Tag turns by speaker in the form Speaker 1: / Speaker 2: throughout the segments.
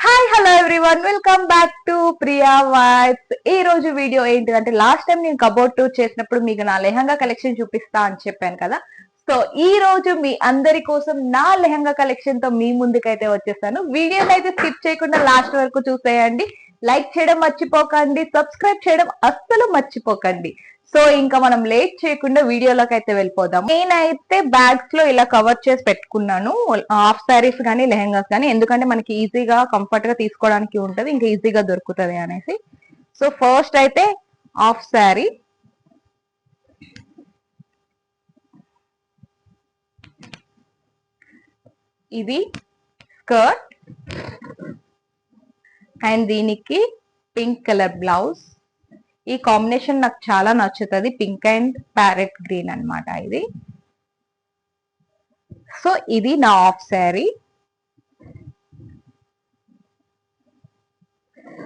Speaker 1: Hi hello everyone, welcome back to Priya vibes. ఈ రోజు video ఏంటిదంటే, లాస్ట్ టైం నేను కబోర్డ్ టూర్ చేసినప్పుడు మీకు నా లెహంగా కలెక్షన్ చూపిస్తా అని చెప్పాను కదా. సో ఈ రోజు మీ అందరి కోసం నా లెహంగా కలెక్షన్ తో మీ ముందుకైతే వచ్చేసాను. వీడియోని అయితే స్కిప్ చేయకుండా లాస్ట్ వరకు చూసేయండి. లైక్ చేయడం మర్చిపోకండి, సబ్స్క్రైబ్ చేయడం అస్సలు మర్చిపోకండి. సో ఇంకా మనం లేట్ చేయకుండా వీడియోలోకి అయితే వెళ్ళిపోదాం. నేనైతే బ్యాగ్స్ లో ఇలా కవర్ చేసి పెట్టుకున్నాను, హాఫ్ శారీస్ కానీ లెహంగాస్ కానీ, ఎందుకంటే మనకి ఈజీగా కంఫర్ట్ గా తీసుకోవడానికి ఉంటది, ఇంకా ఈజీగా దొరుకుతది అనేసి. సో ఫస్ట్ అయితే హాఫ్ శారీ. ఇది స్కర్ట్ అండ్ దీనికి పింక్ కలర్ బ్లౌజ్. ఈ కాంబినేషన్ నాకు చాలా నచ్చుతుంది, పింక్ అండ్ ప్యారెట్ గ్రీన్ అన్నమాట ఇది. సో ఇది నా హాఫ్ శారీ.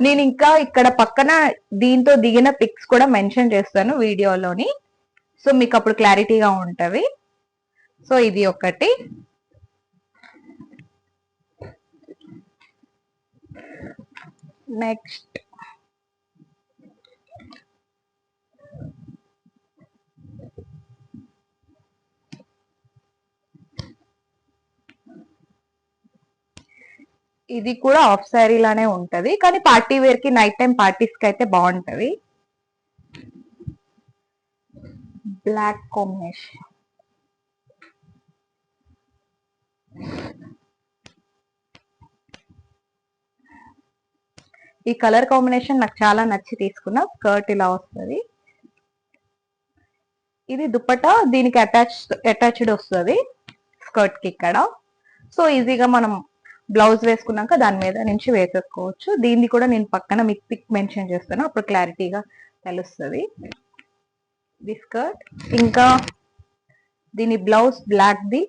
Speaker 1: నేను ఇంకా ఇక్కడ పక్కన దీంతో దిగిన పిక్స్ కూడా మెన్షన్ చేస్తాను వీడియోలోని, సో మీకు అప్పుడు క్లారిటీగా ఉంటది. సో ఇది ఒకటి. నెక్స్ట్ ఇది కూడా హాఫ్ శారీ లానే ఉంటది, కానీ పార్టీ వేర్ కి, నైట్ టైం పార్టీస్ కి అయితే బాగుంటది. Black combination. ఈ కలర్ కాంబినేషన్ నాకు చాలా నచ్చి తీసుకున్నా. స్కర్ట్ ఇలా వస్తుంది, ఇది దుపట్టా దీనికి అటాచ్డ్ వస్తుంది స్కర్ట్ కి ఇక్కడ. సో ఈజీగా మనం బ్లౌజ్ వేసుకున్నాక దాని మీద నుంచి వేసేసుకోవచ్చు. దీన్ని కూడా నేను పక్కన మీకు పిక్ మెన్షన్ చేస్తాను, అప్పుడు క్లారిటీగా తెలుస్తుంది. ది స్కర్ట్, ఇంకా దీని బ్లౌజ్ బ్లాక్ ది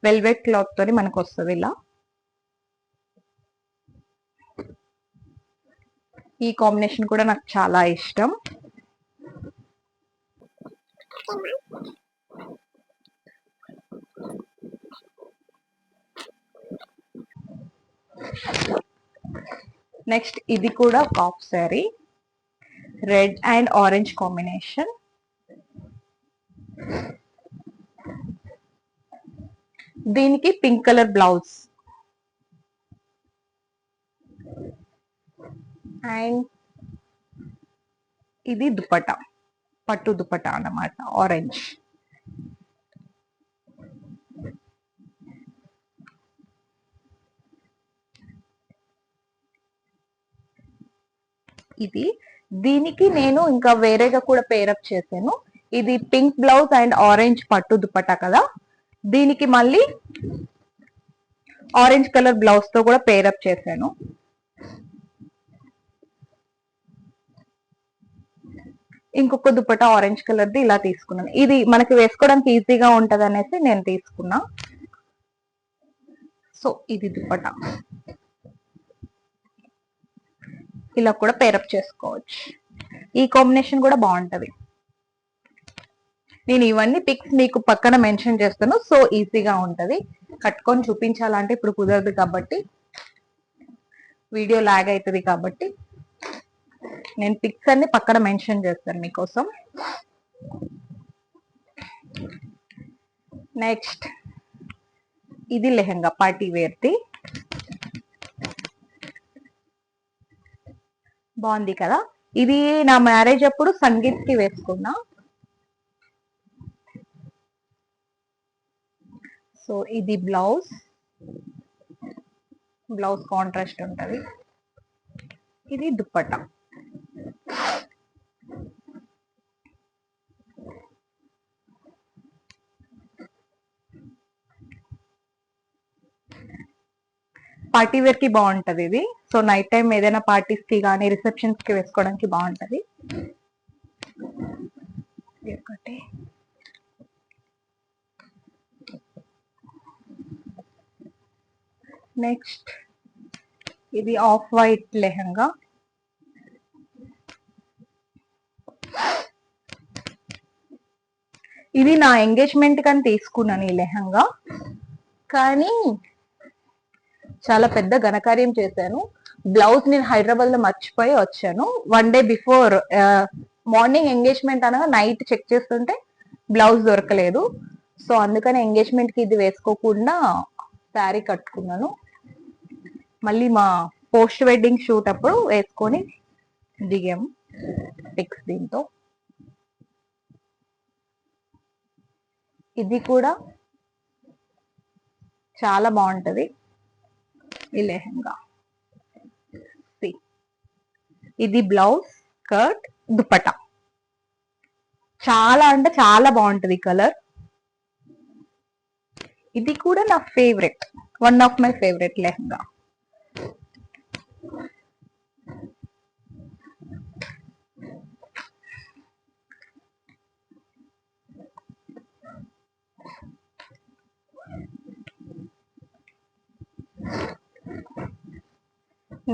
Speaker 1: వెల్వెట్ క్లాత్ తోని మనకు వస్తుంది ఇలా. ఈ కాంబినేషన్ కూడా నాకు చాలా ఇష్టం. నెక్స్ట్ ఇది కూడా half sari, red and orange combination. దీనికి పింక్ కలర్ బ్లౌజ్ అండ్ ఇది దుపట్టా, పట్టు దుపట్టా అన్నమాట, ఆరెంజ్. ఇది దీనికి నేను ఇంకా వేరేగా కూడా పేరప్ చేశాను. ఇది పింక్ బ్లౌజ్ అండ్ ఆరెంజ్ పట్టు దుపట్టా కదా, దీనికి మళ్ళీ ఆరెంజ్ కలర్ బ్లౌజ్ తో కూడా పేరప్ చేశాను. ఇంకొక దుపట్టా ఆరెంజ్ కలర్ది ఇలా తీసుకున్నాను. ఇది మనకి వేసుకోవడానికి ఈజీగా ఉంటది అనేసి నేను తీసుకున్నా. సో ఇది దుపట్టా, ఇలా కూడా పేరప్ చేసుకోవచ్చు. ఈ కాంబినేషన్ కూడా బాగుంటది. నేను ఇవన్నీ పిక్స్ మీకు పక్కన మెన్షన్ చేస్తాను, సో ఈజీగా ఉంటది. కట్టుకొని చూపించాలంటే ఇప్పుడు కుదరదు కాబట్టి, వీడియో లాగ్ అవుతుంది కాబట్టి నేను పిక్స్ అన్ని పక్కన మెన్షన్ చేస్తాను మీకోసం. నెక్స్ట్ ఇది లెహంగా, పార్టీ వేర్ది. బాగుంది కదా. ఇది నా మ్యారేజ్ అప్పుడు సంగీత్ కి వేసుకున్నా. సో ఇది బ్లౌజ్, బ్లౌజ్ కాంట్రాస్ట్ ఉంటది. ఇది దుపట్టా. పార్టీ వేర్ కి బాగుంటది ఇది. సో నైట్ టైం ఏదైనా పార్టీస్ కి కానీ రిసెప్షన్స్ కి వేసుకోవడానికి బాగుంటది. ఒకటి నెక్స్ట్ ఇది ఆఫ్ వైట్ లెహంగా. ఇది నా ఎంగేజ్మెంట్ కని తీసుకున్నాను ఈ లెహంగా, కానీ చాలా పెద్ద ఘనకార్యం చేశాను. బ్లౌజ్ నేను హైదరాబాద్ లో మర్చిపోయి వచ్చాను. 1 డే బిఫోర్ మార్నింగ్ ఎంగేజ్మెంట్ అనగా నైట్ చెక్ చేస్తుంటే బ్లౌజ్ దొరకలేదు. సో అందుకని ఎంగేజ్మెంట్ కి ఇది వేసుకోకుండా శారీ కట్టుకున్నాను. మళ్ళీ మా పోస్ట్ వెడ్డింగ్ షూట్ అప్పుడు వేసుకొని దిగాము పిక్స్ దీంతో. ఇది కూడా చాలా బాగుంటది ఈ లెహంగా. ఇది బ్లౌజ్, స్కర్ట్, దుపట్టా. చాలా అంటే చాలా బాగుంటది కలర్. ఇది కూడా నా favourite, one of my favourite lehenga.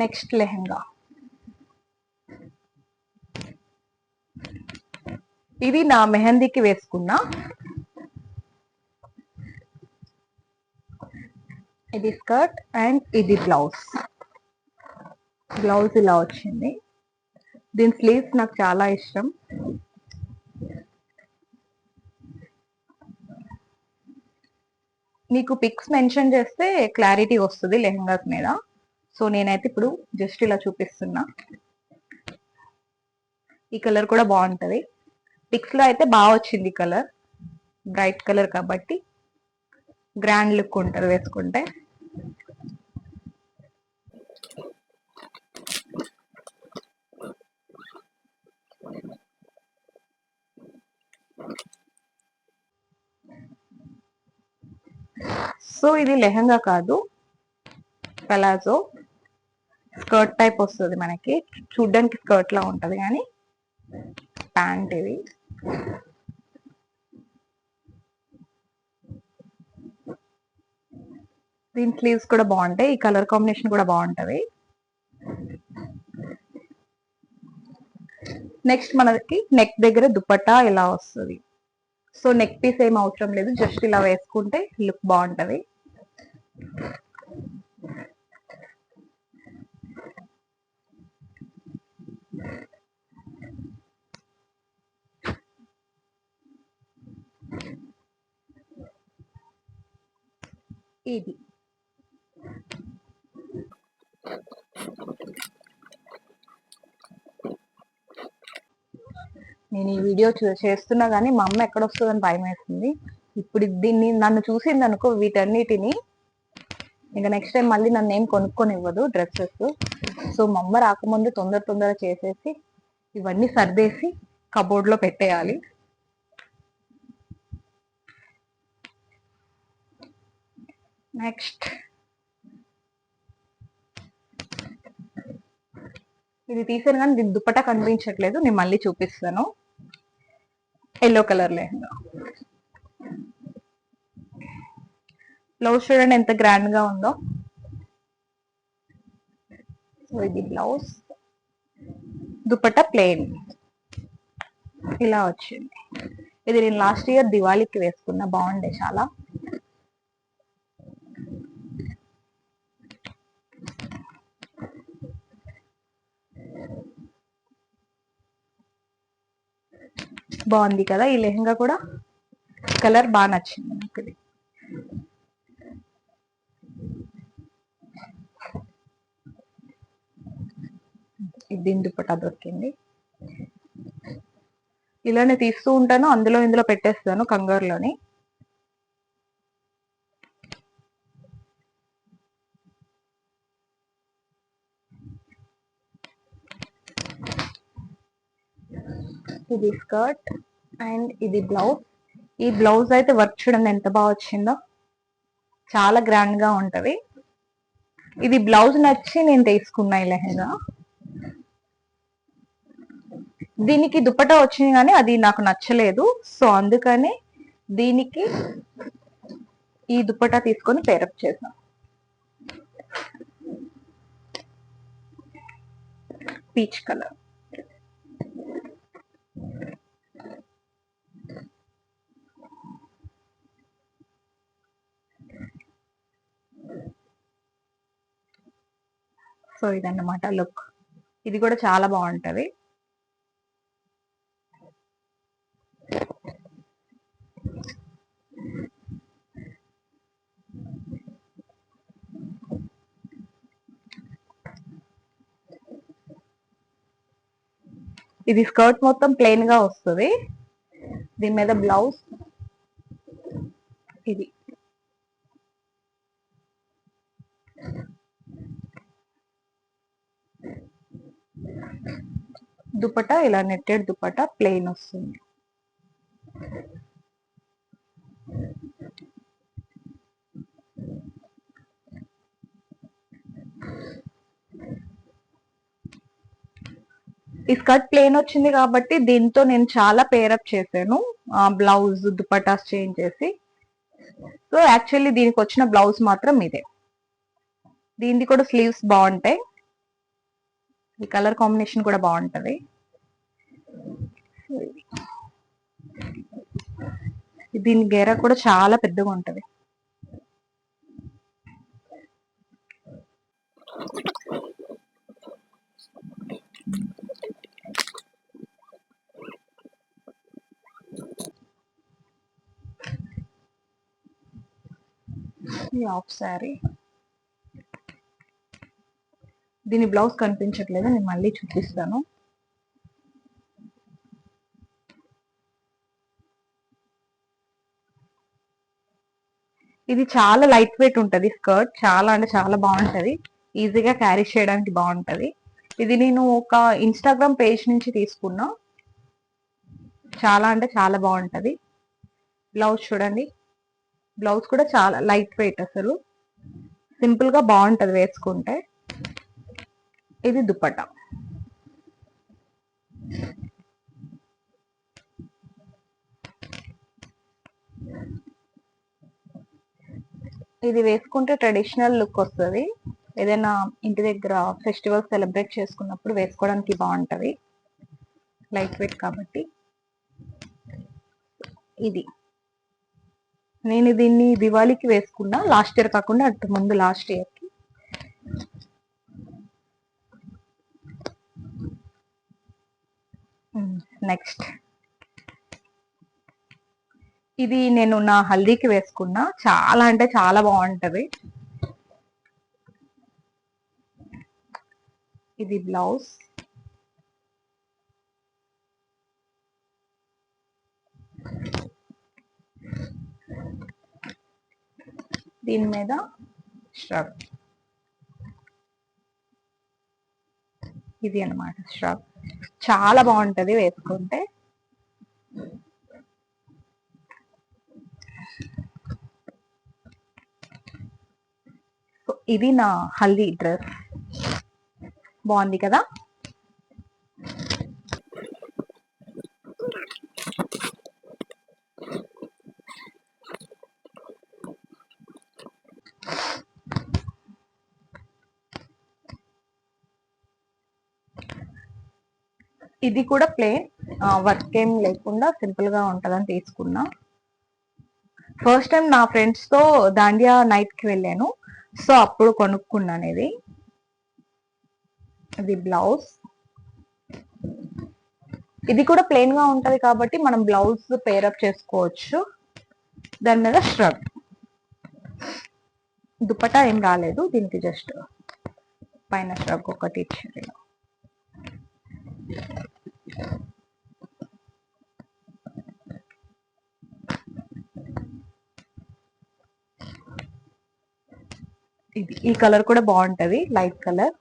Speaker 1: Next lehenga, ఇది నా మెహందీకి వేసుకున్నా. ఇది స్కర్ట్ అండ్ ఇది బ్లౌజ్. బ్లౌజ్ ఇలా వచ్చింది. దీని స్లీవ్స్ నాకు చాలా ఇష్టం. మీకు పిక్స్ మెన్షన్ చేస్తే క్లారిటీ వస్తుంది లెహంగాస్ మీద. సో నేనైతే ఇప్పుడు జస్ట్ ఇలా చూపిస్తున్నా. ఈ కలర్ కూడా బాగుంటది. పిక్స్ లో అయితే బాగా వచ్చింది కలర్, బ్రైట్ కలర్ కాబట్టి గ్రాండ్ లుక్ ఉంటుంది వేసుకుంటే. సో ఇది లెహంగా కాదు, పలాజో స్కర్ట్ టైప్ వస్తుంది మనకి. చూడ్డానికి స్కర్ట్ లా ఉంటది కానీ ప్యాంట్ ఇది. దీని స్లీవ్స్ కూడా బాగుంటాయి. ఈ కలర్ కాంబినేషన్ కూడా బాగుంటది. నెక్స్ట్ మనకి నెక్ దగ్గర దుపట్టా ఇలా వస్తుంది. సో నెక్ పీస్ ఏం అవసరం లేదు, జస్ట్ ఇలా వేసుకుంటే లుక్ బాగుంటది. ఇది నేను ఈ వీడియో చేస్తున్నా కానీ మా అమ్మ ఎక్కడ వస్తుందని భయం వేస్తుంది. ఇప్పుడు దీన్ని నన్ను చూసింది అనుకో వీటన్నిటిని, ఇంకా నెక్స్ట్ టైం మళ్ళీ నన్ను ఏం కొనుక్కొని ఇవ్వదు డ్రెస్సెస్. సో మా అమ్మ రాకముందు తొందర చేసేసి ఇవన్నీ సర్దేసి కబోర్డ్ లో పెట్టేయాలి. నెక్స్ట్ ఇది తీసాను కానీ దీని దుపట్టా కనిపించట్లేదు, నేను మళ్ళీ చూపిస్తాను. Yellow colour lehenga. బ్లౌజ్ చూడండి ఎంత గ్రాండ్ గా ఉందో. సో ఇది బ్లౌజ్, దుపట్టా ప్లెయిన్ ఇలా వచ్చింది. ఇది నేను లాస్ట్ ఇయర్ దివాళీకి వేసుకున్నా, బాగుండే చాలా. బాగుంది కదా ఈ లెహంగా కూడా. కలర్ బాగా నచ్చింది నాకు. ఇది దీని దుపట్టా దొరికింది. ఇలానే తీస్తూ ఉంటాను, అందులో ఇందులో పెట్టేస్తాను కంగారులోని. ఇది స్కర్ట్ అండ్ ఇది బ్లౌజ్. ఈ బ్లౌజ్ అయితే వర్క్ చూడండి ఎంత బాగా వచ్చిందో, చాలా గ్రాండ్ గా ఉంటది. ఇది బ్లౌజ్ నచ్చి నేను తీసుకున్నా ఈ లెహంగా. దీనికి దుపట్టా వచ్చింది కానీ అది నాకు నచ్చలేదు. సో అందుకని దీనికి ఈ దుపట్టా తీసుకొని పేరప్ చేసాం. Peach colour. సో ఇదన్నమాట లుక్. ఇది కూడా చాలా బాగుంటది. ఇది స్కర్ట్ మొత్తం ప్లెయిన్ గా వస్తుంది. దీని మీద బ్లౌజ్ ఇది. దుపట్టా ఇలా నెట్టెడ్ దుపట్టా ప్లెయిన్ వస్తుంది. ఈ స్కర్ట్ ప్లేన్ వచ్చింది కాబట్టి దీంతో నేను చాలా పేరప్ చేశాను, బ్లౌజ్ దుపటాస్ చేంజ్ చేసి. సో యాక్చువల్లీ దీనికి వచ్చిన బ్లౌజ్ మాత్రం ఇదే. దీనికి కూడా స్లీవ్స్ బాగుంటాయి. ఈ కలర్ కాంబినేషన్ కూడా బాగుంటది. దీని గేర కూడా చాలా పెద్దగా ఉంటది. ఈ హాఫ్ శారీ, దీని బ్లౌజ్ కనిపించట్లేదు, నేను మళ్ళీ చూపిస్తాను. ఇది చాలా లైట్ వెయిట్ ఉంటది స్కర్ట్, చాలా అంటే చాలా బాగుంటది, ఈజీగా క్యారీ చేయడానికి బాగుంటది. ఇది నేను ఒక ఇన్స్టాగ్రామ్ పేజ్ నుంచి తీసుకున్నా. చాలా అంటే చాలా బాగుంటది. బ్లౌజ్ చూడండి, బ్లౌజ్ కూడా చాలా లైట్ వెయిట్, అసలు సింపుల్ గా బాగుంటది వేసుకుంటే. ఇది దుపట్టా. ఇది వేసుకుంటే ట్రెడిషనల్ లుక్ వస్తుంది. ఏదైనా ఇంటి దగ్గర ఫెస్టివల్ సెలబ్రేట్ చేసుకున్నప్పుడు వేసుకోవడానికి బాగుంటది, లైట్ వెయిట్ కాబట్టి. ఇది నేను దీన్ని దివాళీకి వేసుకున్నా, లాస్ట్ ఇయర్ కాకుండా అటు ముందు లాస్ట్ ఇయర్ కి. నెక్స్ట్ ఇది నేను నా హల్దీకి వేసుకున్నా, చాలా అంటే చాలా బాగుంటది. ఇది బ్లౌజ్. దీని మీద ష్రగ్, ఇది అన్నమాట ష్రగ్. చాలా బాగుంటది వేసుకుంటే. ఇది నా హల్దీ డ్రెస్, బాగుంది కదా. ఇది కూడా ప్లేన్, వర్క్ ఏం లేకుండా సింపుల్ గా ఉంటదని తీసుకున్నా. ఫస్ట్ టైం నా ఫ్రెండ్స్ తో దాండియా నైట్ కి వెళ్ళాను, సో అప్పుడు కొనుక్కున్నాను ఇది. ఇది బ్లౌజ్. ఇది కూడా ప్లెయిన్ గా ఉంటది కాబట్టి మనం బ్లౌజ్ పేరప్ చేసుకోవచ్చు. దాని మీద ష్రగ్. దుపట్టా ఏం రాలేదు దీనికి, జస్ట్ పైన ష్రగ్ ఒకటి ఇచ్చారు. ఇది ఈ కలర్ కూడా బాగుంటది, light colour.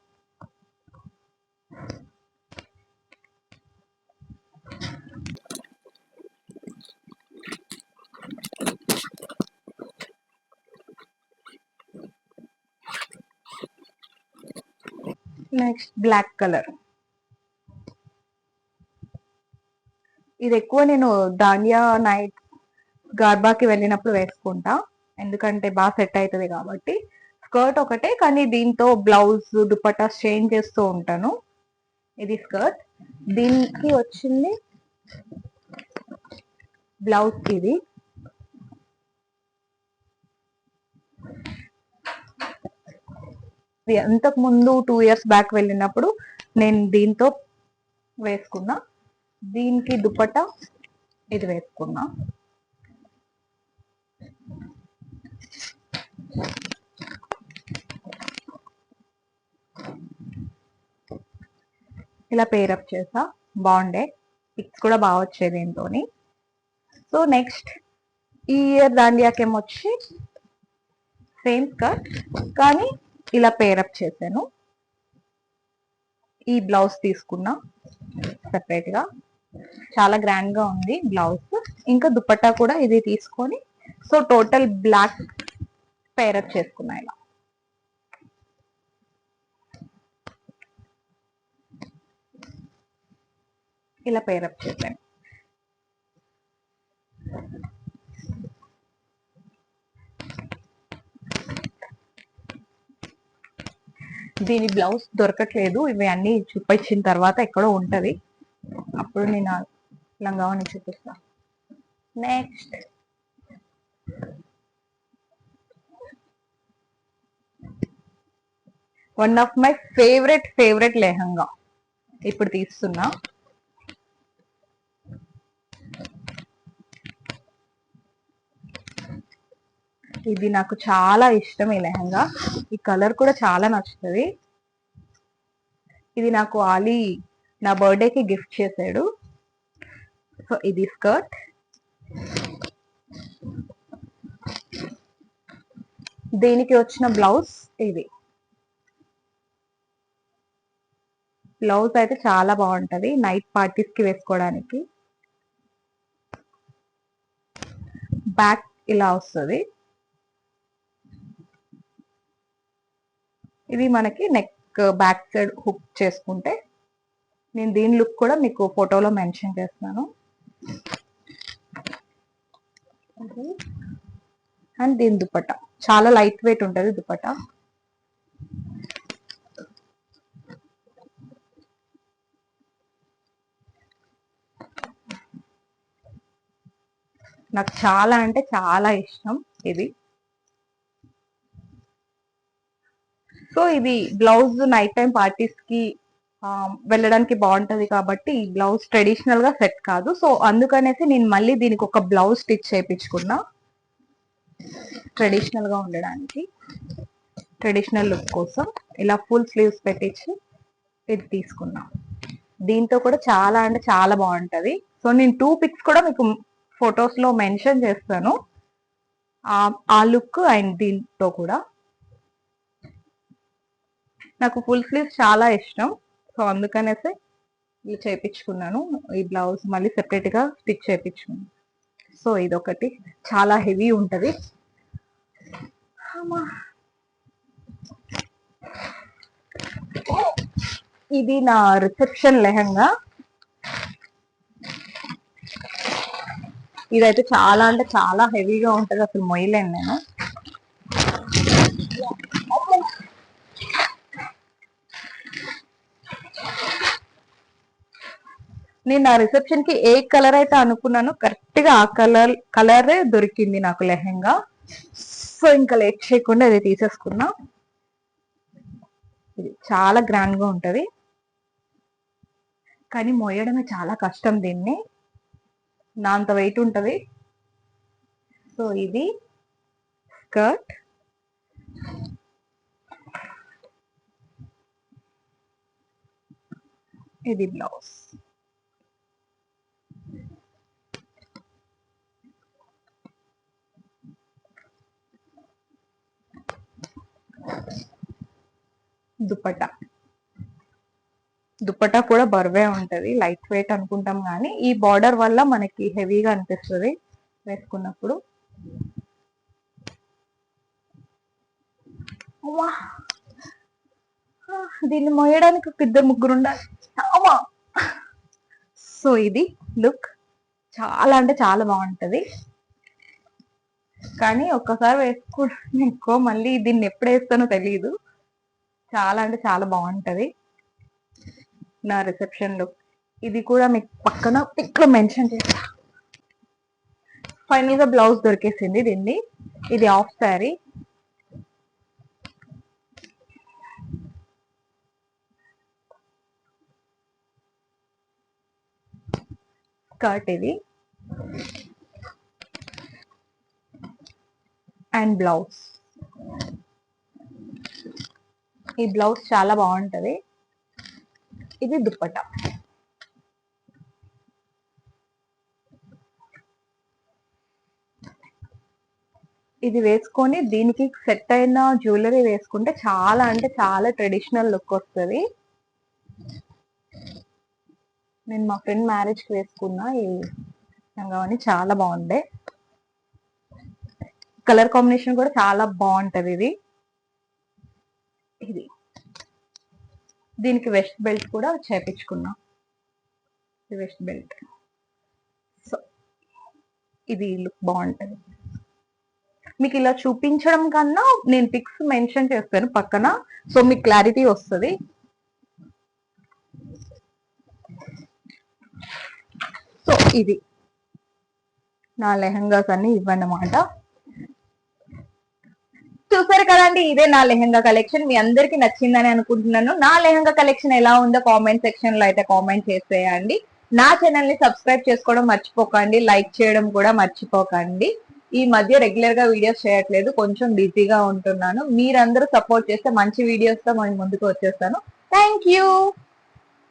Speaker 1: Next black colour. ఇది ఎక్కువ నేను దాండియా నైట్ గర్బాకి వెళ్ళినప్పుడు వేసుకుంటా, ఎందుకంటే బాగా సెట్ అవుతుంది కాబట్టి. స్కర్ట్ ఒకటే, కానీ దీంతో బ్లౌజ్ దుపట్టా చేంజ్ చేస్తూ ఉంటాను. ఇది స్కర్ట్, దీనికి వచ్చింది బ్లౌజ్. ఇది అంతకు ముందు 2 years బ్యాక్ వెళ్ళినప్పుడు నేను దీంతో వేసుకున్నా. దీనికి దుపట్టా ఇది వేసుకున్నా. ఇలా పేరప్ చేసా, బాగుండే. పిక్స్ కూడా బాగా వచ్చేది దీంతోని. సో నెక్స్ట్ ఈ ఇయర్ దాండియాకేమొచ్చి సేమ్ స్కర్ట్ కానీ ఇలా పేరప్ చేశాను. ఈ బ్లౌజ్ తీసుకున్నా సెపరేట్ గా, చాలా గ్రాండ్ గా ఉంది బ్లౌజ్. ఇంకా దుపట్టా కూడా ఇది తీసుకొని, సో టోటల్ బ్లాక్ పేరప్ చేసుకున్నా. ఇలా పేరప్ చేశాను. దీని బ్లౌజ్ దొరకట్లేదు, ఇవి అన్ని చూపించిన తర్వాత ఎక్కడో ఉంటది, అప్పుడు నేను లంగావని చూపిస్తా. Next one of my favourite lehenga ఇప్పుడు తీస్తున్నా. ఇది నాకు చాలా ఇష్టం ఈ లెహంగా. ఈ కలర్ కూడా చాలా నచ్చుతుంది. ఇది నాకు ఆలీ నా బర్త్డేకి గిఫ్ట్ చేశాడు. సో ఇది స్కర్ట్, దీనికి వచ్చిన బ్లౌజ్ ఇది. బ్లౌజ్ అయితే చాలా బాగుంటది నైట్ పార్టీస్ కి వేసుకోవడానికి. బ్యాక్ ఇలా వస్తుంది. ఇది మనకి నెక్ బ్యాక్ సైడ్ హుక్ చేసుకుంటే, నేను దీని లుక్ కూడా మీకు ఫోటోలో మెన్షన్ చేస్తాను. అండ్ దీని దుపట్టా చాలా లైట్ వెయిట్ ఉంటుంది. దుపట్టా నాకు చాలా అంటే చాలా ఇష్టం ఇది. సో ఇది బ్లౌజ్ నైట్ టైం పార్టీస్ కి వెళ్ళడానికి బాగుంటది కాబట్టి ఈ బ్లౌజ్ ట్రెడిషనల్ గా సెట్ కాదు. సో అందుకనేసి నేను మళ్ళీ దీనికి ఒక బ్లౌజ్ స్టిచ్ చేయించుకున్నా, ట్రెడిషనల్ గా ఉండడానికి, ట్రెడిషనల్ లుక్ కోసం. ఇలా ఫుల్ స్లీవ్స్ పెట్టించి ఇది తీసుకున్నా. దీంతో కూడా చాలా అంటే చాలా బాగుంటది. సో నేను 2 పిక్స్ కూడా మీకు ఫొటోస్ లో మెన్షన్ చేస్తాను, ఆ లుక్ అండ్ దీంతో కూడా. నాకు ఫుల్ స్లీవ్స్ చాలా ఇష్టం, సో అందుకనేసి ఇలా చేయించుకున్నాను. ఈ బ్లౌజ్ మళ్ళీ సెపరేట్ గా స్టిచ్ చేయించుకున్నాను. సో ఇదొకటి చాలా హెవీ ఉంటది. ఇది నా రిసెప్షన్ లెహంగా. ఇదైతే చాలా అంటే చాలా హెవీగా ఉంటది, అసలు మొయ్యలేను నేను. నేను నా రిసెప్షన్ కి ఏ కలర్ అయితే అనుకున్నానో కరెక్ట్ గా ఆ కలరే దొరికింది నాకు లెహంగా. సో ఇంకా లేట్ చేయకుండా ఇది తీసేసుకున్నా. ఇది చాలా గ్రాండ్ గా ఉంటది కానీ మోయడమే చాలా కష్టం దీన్ని, నా అంత వెయిట్ ఉంటది. సో ఇది స్కర్ట్, ఇది బ్లౌజ్. దుపట్టా కూడా బరువే ఉంటది, లైట్ వెయిట్ అనుకుంటాం కానీ ఈ బార్డర్ వల్ల మనకి హెవీగా అనిపిస్తుంది వేసుకున్నప్పుడు. దీన్ని మోయడానికి ఒక 2-3 ఉండాలి. సో ఇది లుక్ చాలా అంటే చాలా బాగుంటది, కానీ ఒక్కసారి వేసుకోవడం ఎక్కువ, మళ్ళీ దీన్ని ఎప్పుడు వేస్తానో తెలియదు. చాలా అంటే చాలా బాగుంటది నా రిసెప్షన్ లుక్. ఇది కూడా మీకు పక్కన పిక్ లో మెన్షన్ చేస్తా. ఫైనల్ గా బ్లౌజ్ దొరికేసింది దీన్ని. ఇది హాఫ్ శారీ. స్కర్ట్ ఇది అండ్ బ్లౌజ్. ఈ బ్లౌజ్ చాలా బాగుంటది. ఇది దుప్పట. ఇది వేసుకొని దీనికి సెట్ అయిన జ్యువెలరీ వేసుకుంటే చాలా అంటే చాలా ట్రెడిషనల్ లుక్ వస్తుంది. నేను మా ఫ్రెండ్ మ్యారేజ్ కి వేసుకున్నా ఈ లంగావని, చాలా బాగుండే. కలర్ కాంబినేషన్ కూడా చాలా బాగుంటది ఇది. ఇది దీనికి వెస్ట్ బెల్ట్ కూడా చేపించుకున్నా. Waist belt. సో ఇది లుక్ బాగుంటది. మీకు ఇలా చూపించడం కన్నా నేను పిక్స్ మెన్షన్ చేస్తాను పక్కన, సో మీకు క్లారిటీ వస్తుంది. సో ఇది నా లెహంగాస్ అన్ని ఇవ్వన్నమాట. చూసారు కదండి, ఇదే నా లెహంగా కలెక్షన్. మీ అందరికి నచ్చిందని అనుకుంటున్నాను. నా లెహంగా కలెక్షన్ ఎలా ఉందో కామెంట్ సెక్షన్ లో అయితే కామెంట్ చేసేయండి. నా ఛానల్ ని సబ్స్క్రైబ్ చేసుకోవడం మర్చిపోకండి, లైక్ చేయడం కూడా మర్చిపోకండి. ఈ మధ్య రెగ్యులర్ గా వీడియోస్ చేయట్లేదు, కొంచెం బిజీగా ఉంటున్నాను. మీరందరూ సపోర్ట్ చేస్తే మంచి వీడియోస్ తో ముందుకు వచ్చేస్తాను. Thank you.